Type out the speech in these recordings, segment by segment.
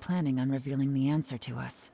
planning on revealing the answer to us.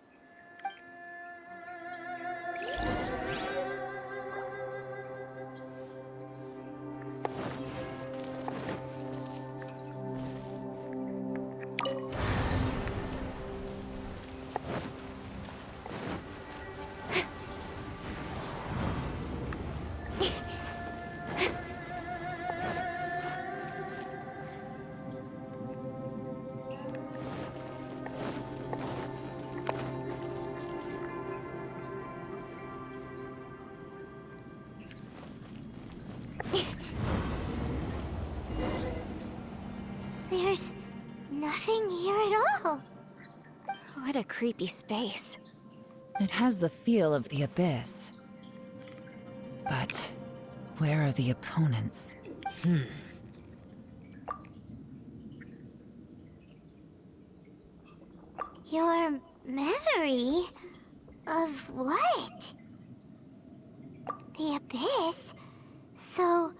There's nothing here at all. What a creepy space. It has the feel of the abyss. But where are the opponents? Your memory? Of what? The abyss? So,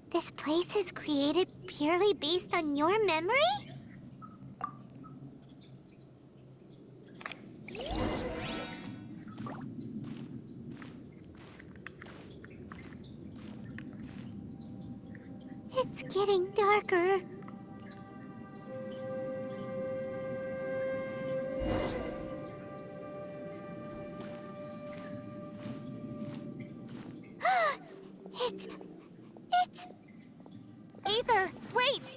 this place is created purely based on your memory? It's getting darker. It's... Aether, wait!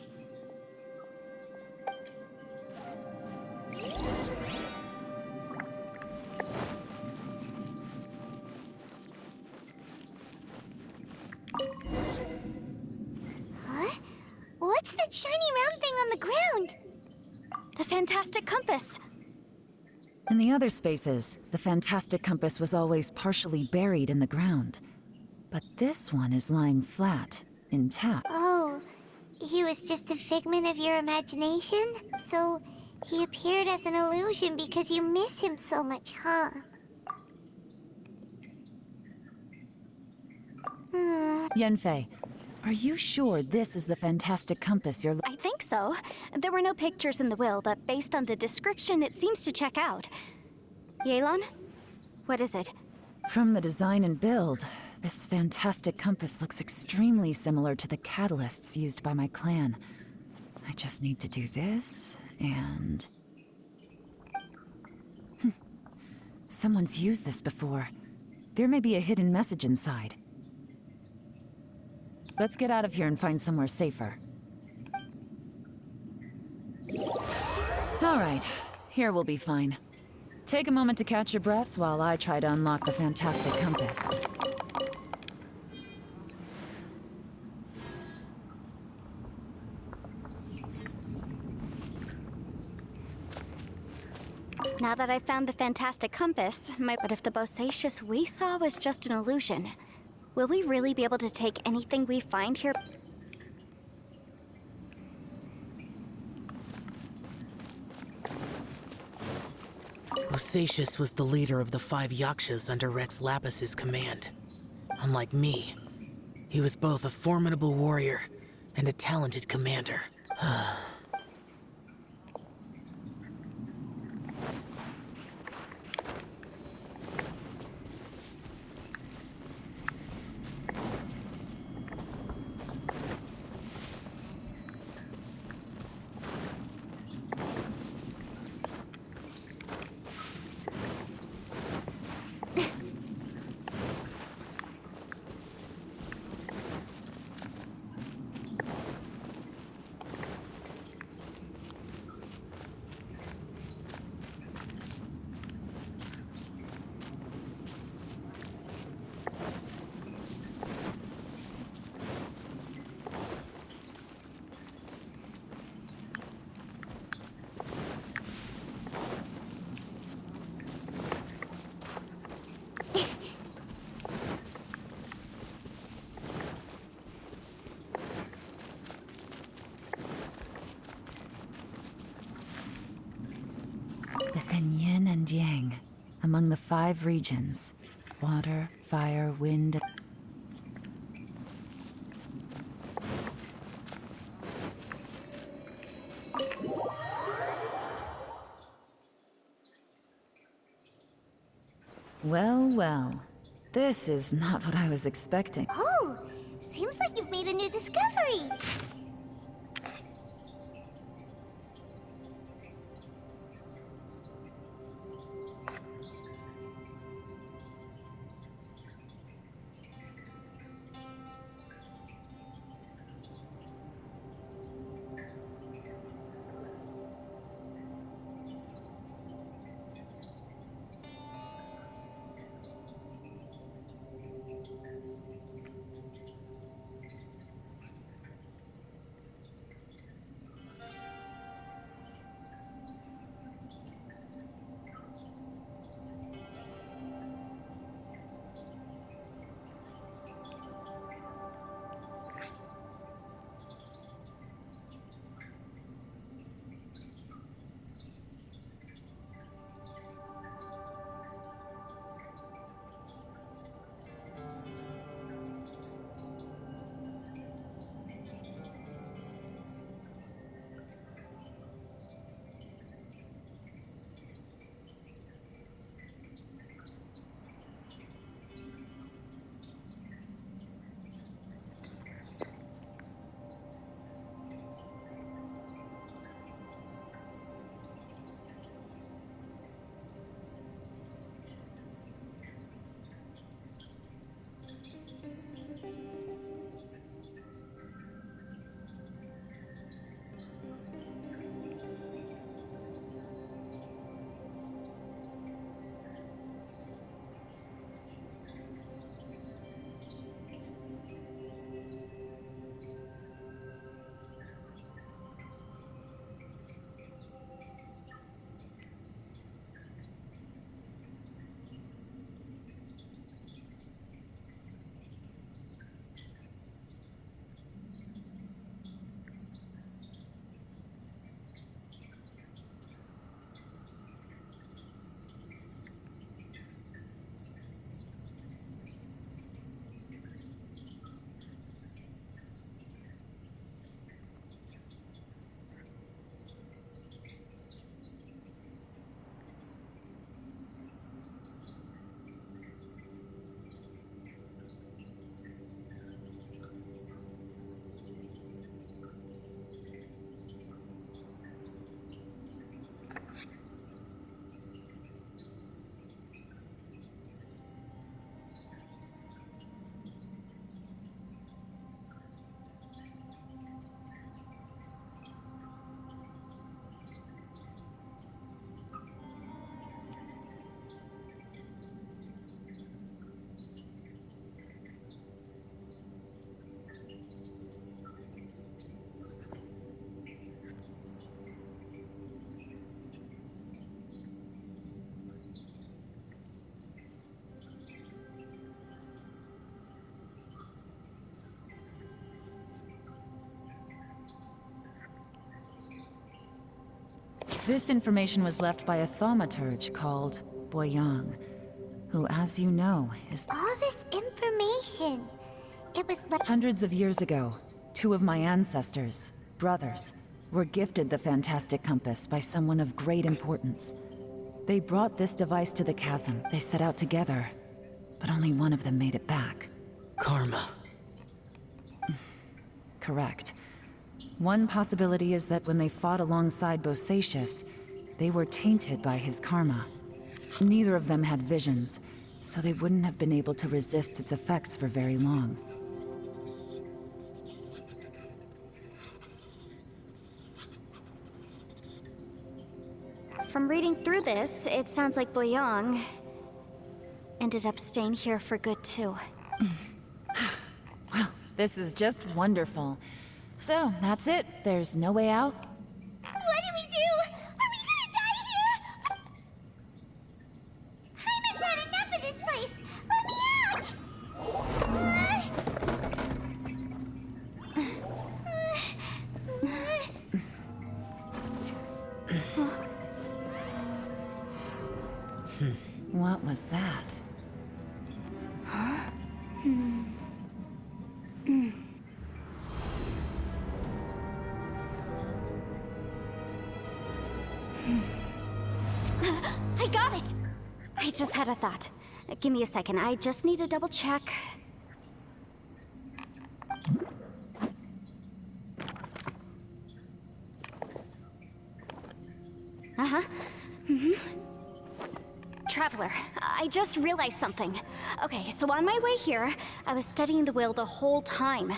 Huh? What's that shiny round thing on the ground? The fantastic compass! In the other spaces, the fantastic compass was always partially buried in the ground. But this one is lying flat, intact. Oh, he was just a figment of your imagination? So, he appeared as an illusion because you miss him so much, huh? Yanfei, are you sure this is the fantastic compass you're I think so. There were no pictures in the will, but based on the description, it seems to check out. Yelan? What is it? From the design and build, this fantastic compass looks extremely similar to the catalysts used by my clan. I just need to do this, and... Someone's used this before. There may be a hidden message inside. Let's get out of here and find somewhere safer. All right, here we'll be fine. Take a moment to catch your breath while I try to unlock the fantastic compass. Now that I've found the fantastic compass, but if the bosacious we saw was just an illusion, will we really be able to take anything we find here? Bosacious was the leader of the 5 Yakshas under Rex Lapis's command. Unlike me, he was both a formidable warrior and a talented commander. Within yin and yang, among the 5 regions, water, fire, wind... Well, well. This is not what I was expecting. Oh, seems like you've made a new discovery. This information was left by a thaumaturge called Boyang, who, as you know, is... All this information. It was like... Hundreds of years ago, two of my ancestors, brothers, were gifted the fantastic compass by someone of great importance. They brought this device to the chasm. They set out together, but only one of them made it back. Karma. Correct. One possibility is that when they fought alongside Bosacius, they were tainted by his karma. Neither of them had visions, so they wouldn't have been able to resist its effects for very long. From reading through this, it sounds like Boyang ended up staying here for good too. Well, this is just wonderful. So, that's it. There's no way out? What do we do? Are we gonna die here? Hyman's had enough of this place. Let me out! What was that? I got it! I just had a thought. Give me a second, I just need to double check. Uh-huh. Traveler, I just realized something. Okay, so on my way here, I was studying the will the whole time.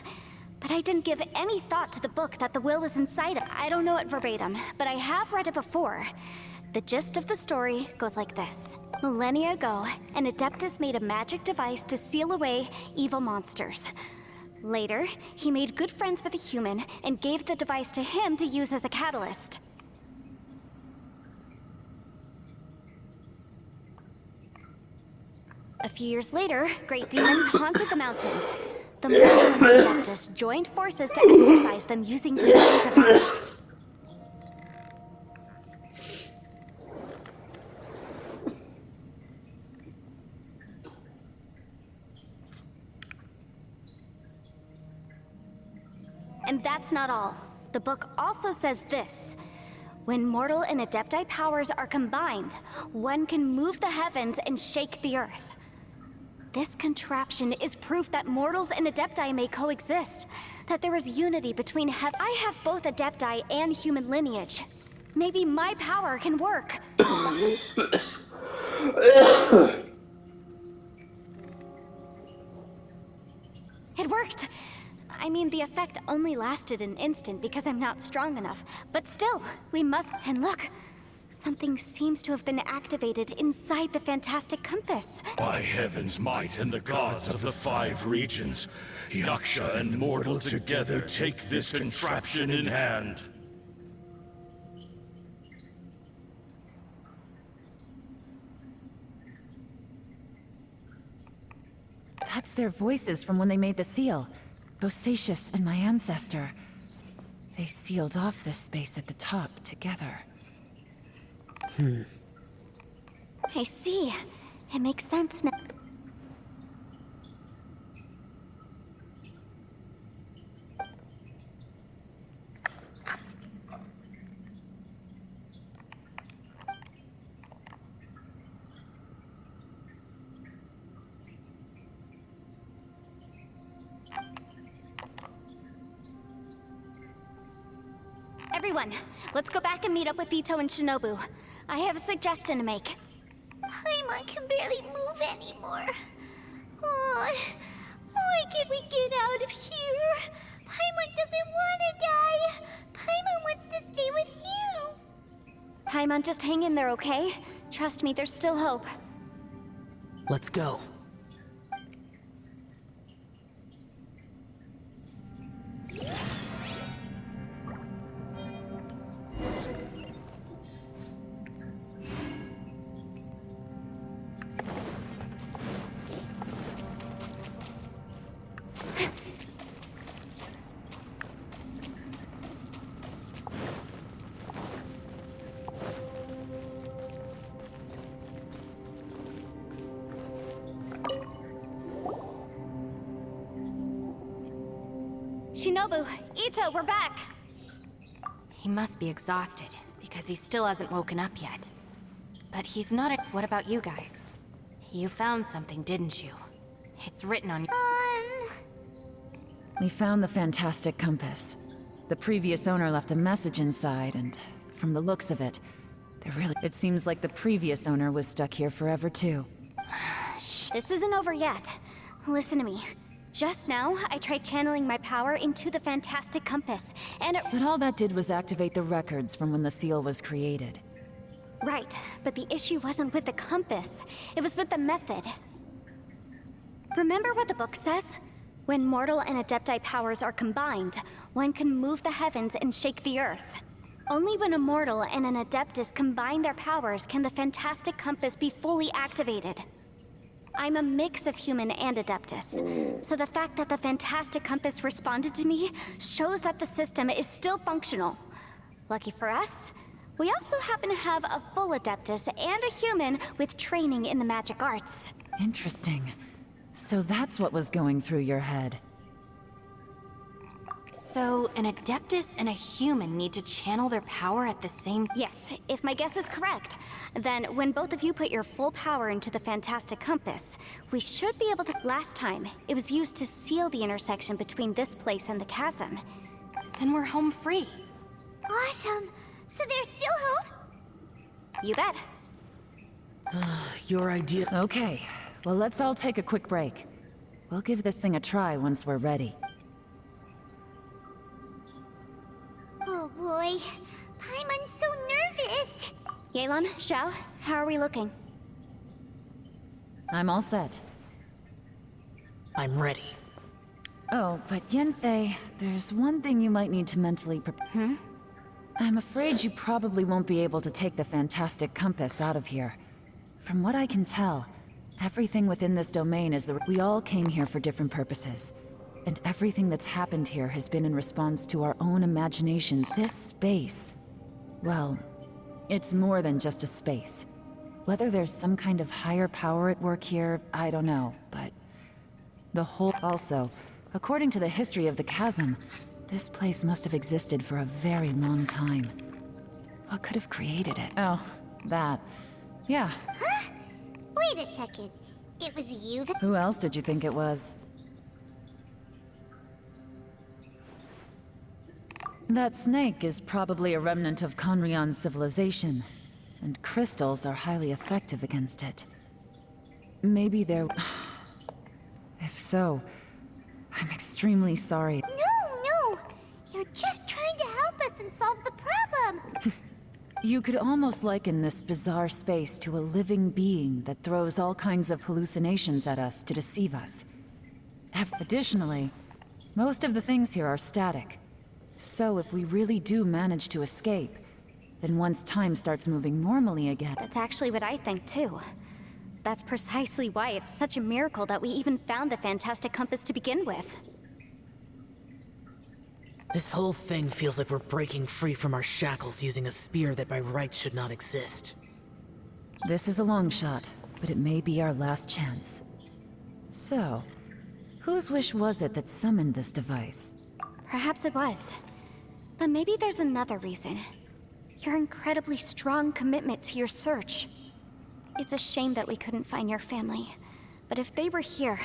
But I didn't give any thought to the book that the will was inside of. I don't know it verbatim, but I have read it before. The gist of the story goes like this. Millennia ago, an Adeptus made a magic device to seal away evil monsters. Later, he made good friends with a human and gave the device to him to use as a catalyst. A few years later, great demons haunted the mountains. The Mortal and the Adeptus joined forces to exorcise them using the same device. And that's not all. The book also says this. When mortal and adepti powers are combined, one can move the heavens and shake the earth. This contraption is proof that mortals and adepti may coexist, that there is unity between I have both adepti and human lineage. Maybe my power can work. It worked! I mean, the effect only lasted an instant because I'm not strong enough. But still, we must... And look! Something seems to have been activated inside the fantastic compass. By heaven's might and the gods of the 5 regions, Yaksha and mortal together take this contraption in hand. That's their voices from when they made the seal. Bosacius and my ancestor. They sealed off this space at the top together. I see. It makes sense now. Everyone, let's go back and meet up with Ito and Shinobu. I have a suggestion to make. Paimon can barely move anymore. Oh, why can't we get out of here? Paimon doesn't want to die. Paimon wants to stay with you. Paimon, just hang in there, okay? Trust me, there's still hope. Let's go. Shinobu, Ito, we're back! He must be exhausted, because he still hasn't woken up yet. But he's not a- What about you guys? You found something, didn't you? It's written on- We found the fantastic compass. The previous owner left a message inside, and from the looks of it, it seems like the previous owner was stuck here forever too. This isn't over yet. Listen to me. Just now, I tried channeling my power into the fantastic compass, and it... But all that did was activate the records from when the seal was created. Right, but the issue wasn't with the compass. It was with the method. Remember what the book says? When mortal and adepti powers are combined, one can move the heavens and shake the earth. Only when a mortal and an adeptus combine their powers can the fantastic compass be fully activated. I'm a mix of human and adeptus, so the fact that the fantastic compass responded to me shows that the system is still functional. Lucky for us, we also happen to have a full adeptus and a human with training in the magic arts. Interesting. So that's what was going through your head. So, an Adeptus and a human need to channel their power at the same... Yes, if my guess is correct, then when both of you put your full power into the Fantastic Compass, we should be able to... Last time, it was used to seal the intersection between this place and the chasm. Then we're home free. Awesome. So there's still hope? You bet. Your idea... Okay, well let's all take a quick break. We'll give this thing a try once we're ready. Oh boy. Paimon's so nervous. Yelan, Xiao, how are we looking? I'm all set. I'm ready. Oh, but Yanfei, there's one thing you might need to mentally prepare. I'm afraid you probably won't be able to take the Fantastic Compass out of here. From what I can tell, everything within this domain is we all came here for different purposes. And everything that's happened here has been in response to our own imaginations. This space, well, it's more than just a space. Whether there's some kind of higher power at work here, I don't know, but... the whole... Also, according to the history of the chasm, this place must have existed for a very long time. What could have created it? Oh, that. Yeah. Huh? Wait a second. It was you that... Who else did you think it was? That snake is probably a remnant of Conrion's civilization, and crystals are highly effective against it. Maybe they're... If so, I'm extremely sorry. No! You're just trying to help us and solve the problem! You could almost liken this bizarre space to a living being that throws all kinds of hallucinations at us to deceive us. Additionally, most of the things here are static. So if we really do manage to escape, then once time starts moving normally again... That's actually what I think, too. That's precisely why it's such a miracle that we even found the Fantastic Compass to begin with. This whole thing feels like we're breaking free from our shackles using a spear that by rights should not exist. This is a long shot, but it may be our last chance. So, whose wish was it that summoned this device? Perhaps it was. But maybe there's another reason. Your incredibly strong commitment to your search. It's a shame that we couldn't find your family. But if they were here,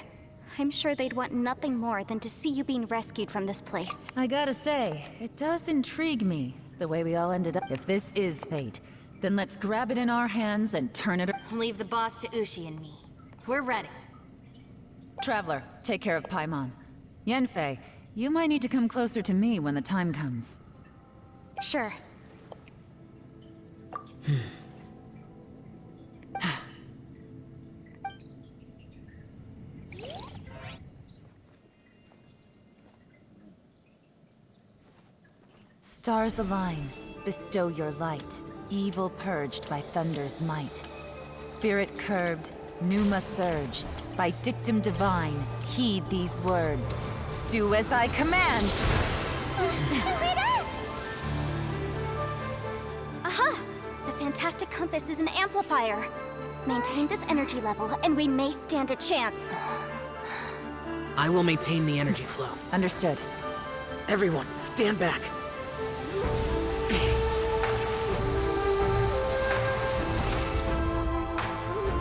I'm sure they'd want nothing more than to see you being rescued from this place. I gotta say, it does intrigue me, the way we all ended up. If this is fate, then let's grab it in our hands and turn it... Leave the boss to Ushi and me. We're ready. Traveler, take care of Paimon. Yanfei, you might need to come closer to me when the time comes. Sure. Stars align, bestow your light. Evil purged by thunder's might. Spirit curbed, pneuma surge. By dictum divine, heed these words. Do as I command! Aha! The Fantastic Compass is an amplifier. Maintain this energy level, and we may stand a chance. I will maintain the energy flow. Understood. Everyone, stand back.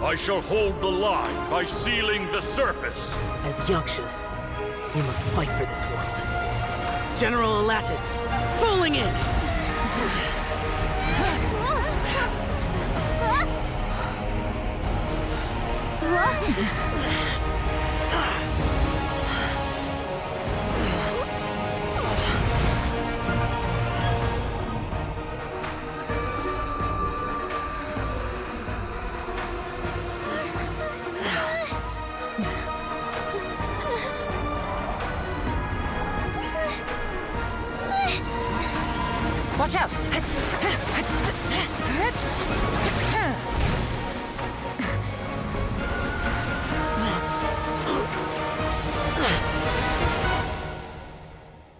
I shall hold the line by sealing the surface. As Yakshas, we must fight for this world. General Alatus, falling in! Watch out!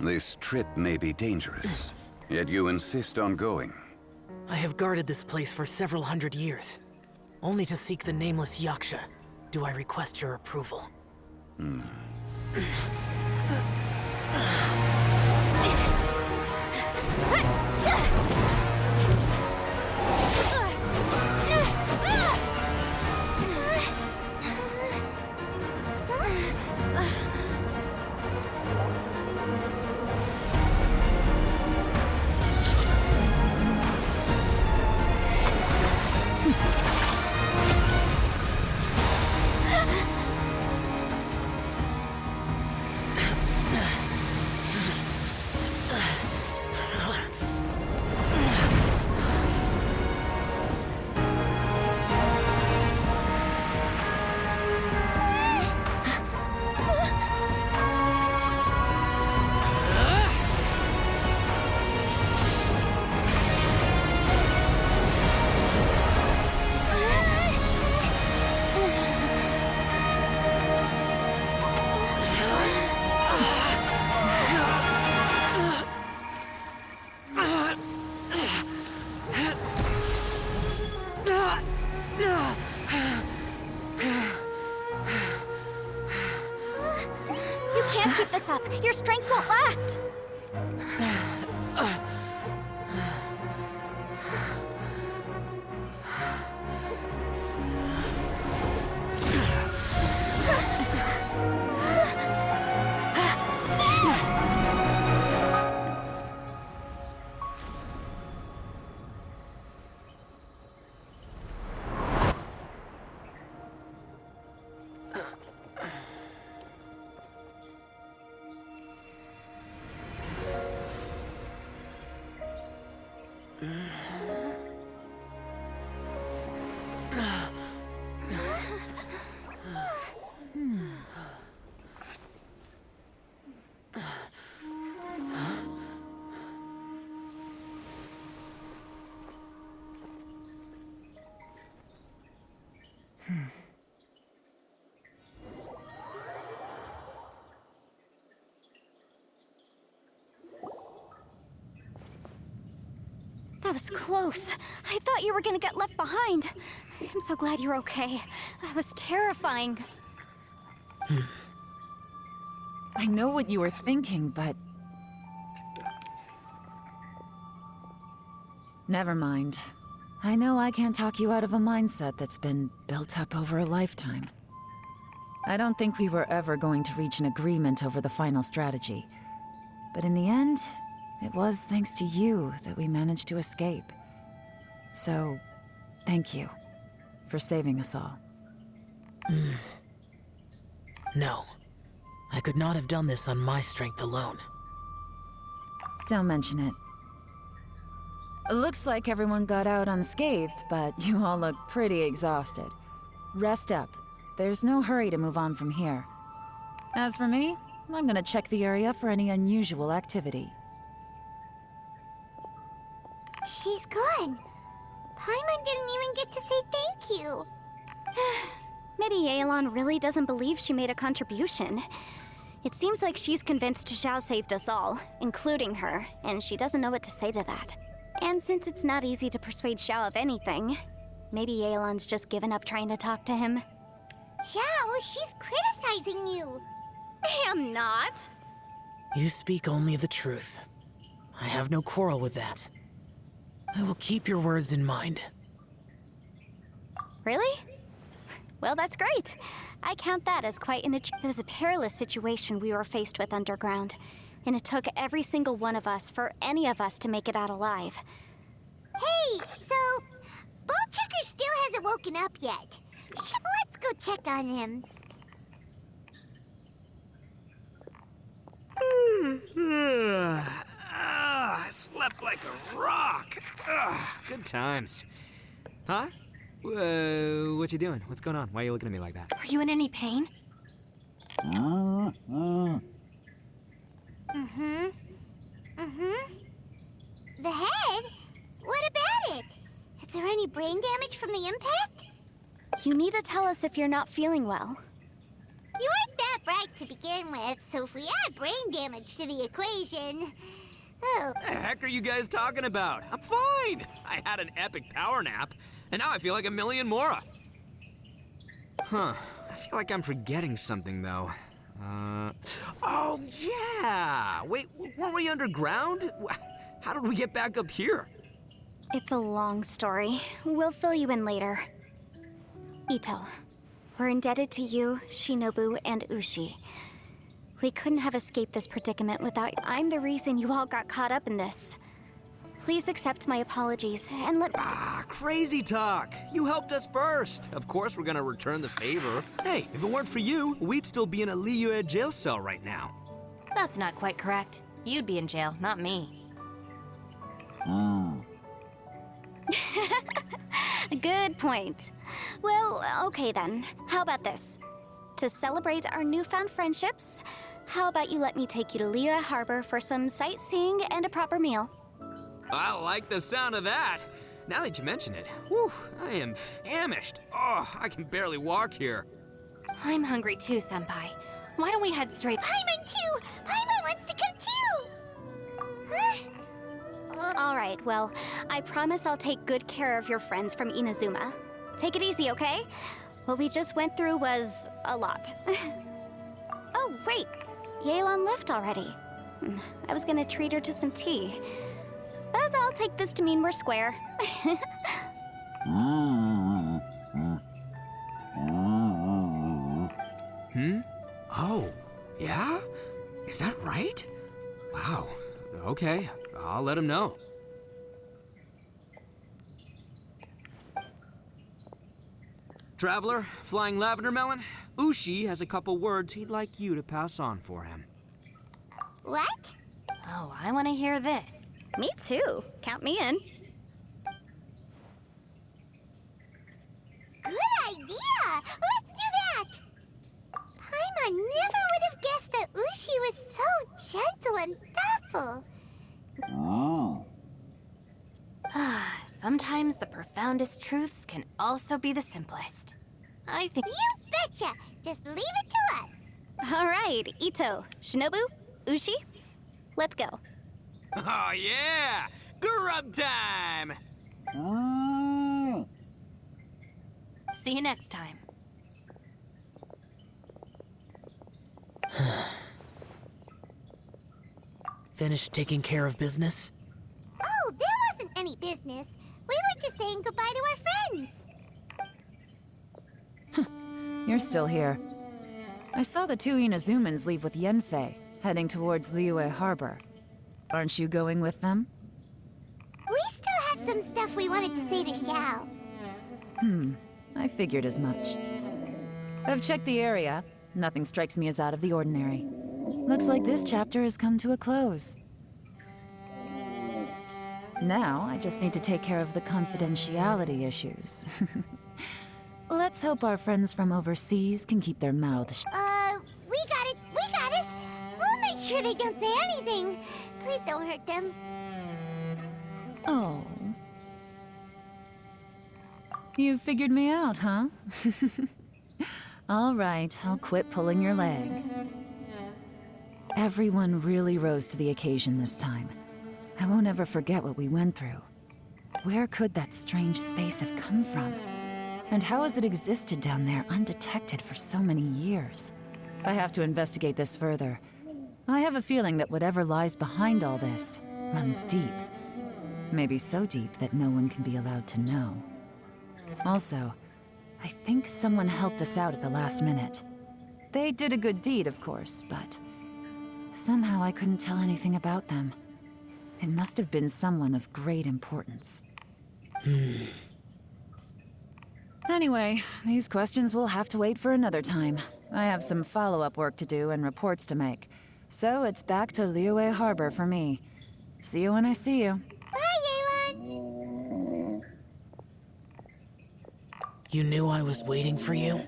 This trip may be dangerous, yet you insist on going. I have guarded this place for several hundred years. Only to seek the nameless Yaksha, do I request your approval. You can't keep this up. Your strength won't last. That was close. I thought you were gonna get left behind. I'm so glad you're okay. That was terrifying. I know what you were thinking, but... Never mind. I know I can't talk you out of a mindset that's been built up over a lifetime. I don't think we were ever going to reach an agreement over the final strategy. But in the end, it was thanks to you that we managed to escape. So, thank you for saving us all. No. I could not have done this on my strength alone. Don't mention it. It looks like everyone got out unscathed, but you all look pretty exhausted. Rest up. There's no hurry to move on from here. As for me, I'm gonna check the area for any unusual activity. She's gone. Paimon didn't even get to say thank you. Maybe Aelon really doesn't believe she made a contribution. It seems like she's convinced Xiao saved us all, including her, and she doesn't know what to say to that. And since it's not easy to persuade Xiao of anything, maybe Aelon's just given up trying to talk to him. Xiao, she's criticizing you. I am not. You speak only the truth. I have no quarrel with that. I will keep your words in mind. Really? Well, that's great. I count that as quite an achievement. It was a perilous situation we were faced with underground, and it took every single one of us for any of us to make it out alive. Hey, so Ballchecker still hasn't woken up yet. Let's go check on him. I slept like a rock. Good times. Huh? What you doing? What's going on? Why are you looking at me like that? Are you in any pain? The head? What about it? Is there any brain damage from the impact? You need to tell us if you're not feeling well. You weren't that bright to begin with, so if we add brain damage to the equation... Oh. What the heck are you guys talking about? I'm fine. I had an epic power nap, and now I feel like a million more. Huh. I feel like I'm forgetting something, though. Oh, yeah! Wait, weren't we underground? How did we get back up here? It's a long story. We'll fill you in later. Ito, we're indebted to you, Shinobu, and Ushi. We couldn't have escaped this predicament without you. I'm the reason you all got caught up in this. Please accept my apologies and let... Crazy talk. You helped us first. Of course we're gonna return the favor. Hey, if it weren't for you, we'd still be in a Liyue jail cell right now. That's not quite correct. You'd be in jail, not me. Good point. Well, okay then. How about this? To celebrate our newfound friendships, how about you let me take you to Liyue Harbor for some sightseeing and a proper meal? I like the sound of that. Now that you mention it, whew, I am famished. Oh, I can barely walk here. I'm hungry too, Senpai. Why don't we head straight... Paimon too! Paimon wants to come too! All right, well, I promise I'll take good care of your friends from Inazuma. Take it easy, okay? What we just went through was a lot. Oh, wait. Yelan left already. I was gonna treat her to some tea. But I'll take this to mean we're square. Oh, yeah? Is that right? Wow. Okay, I'll let him know. Traveler, Flying Lavender Melon, Ushi has a couple words he'd like you to pass on for him. What? Oh, I want to hear this. Me too. Count me in. Good idea! Let's do that! Paimon never would have guessed that Ushi was so gentle and thoughtful. Sometimes the profoundest truths can also be the simplest. I think. You betcha! Just leave it to us. All right, Ito, Shinobu, Ushi, let's go. Oh, yeah! Grub time! See you next time. Finished taking care of business? Oh, there wasn't any business. We were just saying goodbye to our friends. You're still here. I saw the two Inazumans leave with Yanfei, heading towards Liyue Harbor. Aren't you going with them? We still had some stuff we wanted to say to Xiao. I figured as much. I've checked the area. Nothing strikes me as out of the ordinary. Looks like this chapter has come to a close. Now, I just need to take care of the confidentiality issues. Let's hope our friends from overseas can keep their mouths shut. We got it! We'll make sure they don't say anything. Please don't hurt them. Oh. You figured me out, huh? All right, I'll quit pulling your leg. Everyone really rose to the occasion this time. I won't ever forget what we went through. Where could that strange space have come from? And how has it existed down there undetected for so many years? I have to investigate this further. I have a feeling that whatever lies behind all this runs deep. Maybe so deep that no one can be allowed to know. Also, I think someone helped us out at the last minute. They did a good deed, of course, but somehow I couldn't tell anything about them. It must have been someone of great importance. Anyway, these questions will have to wait for another time. I have some follow-up work to do and reports to make. So it's back to Liyue Harbor for me. See you when I see you. Bye, Yelan! You knew I was waiting for you?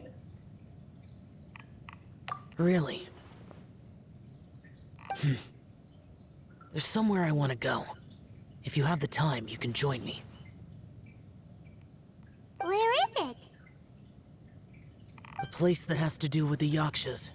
Really? There's somewhere I want to go. If you have the time, you can join me. Where is it? A place that has to do with the Yakshas.